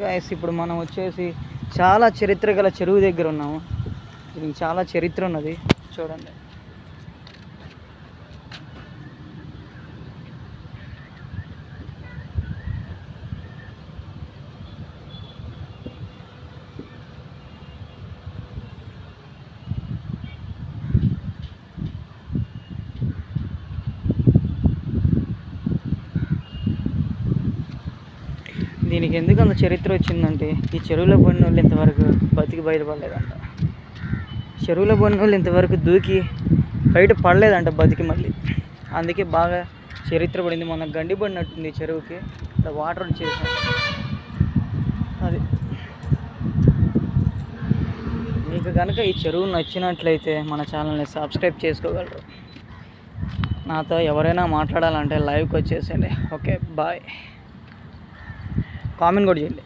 Guys ఇప్పుడు మనం వచ్చేసి చాలా చరిత్ర గల చెరువు దగ్గర ఉన్నాము. దీనికి చాలా చరిత్ర ఉన్నది చూడండి. దీనికి ఎందుకు అంత చరిత్ర వచ్చిందంటే ఈ చెరువులో పడిన వాళ్ళు ఇంతవరకు బతికి బయటపడలేదంట. చెరువులో పడిన వాళ్ళు ఇంతవరకు దూకి బయట పడలేదంట బతికి మళ్ళీ. అందుకే బాగా చరిత్ర పడింది. మొన్న గండి పడినట్టుంది చెరువుకి, ఇక్కడ వాటర్ వచ్చేసాం. అది మీకు కనుక ఈ చెరువు నచ్చినట్లయితే మన ఛానల్ని సబ్స్క్రైబ్ చేసుకోగలరు. నాతో ఎవరైనా మాట్లాడాలంటే లైవ్కి వచ్చేసండి. Okay bye. కామెంట్ కూడా చేయండి.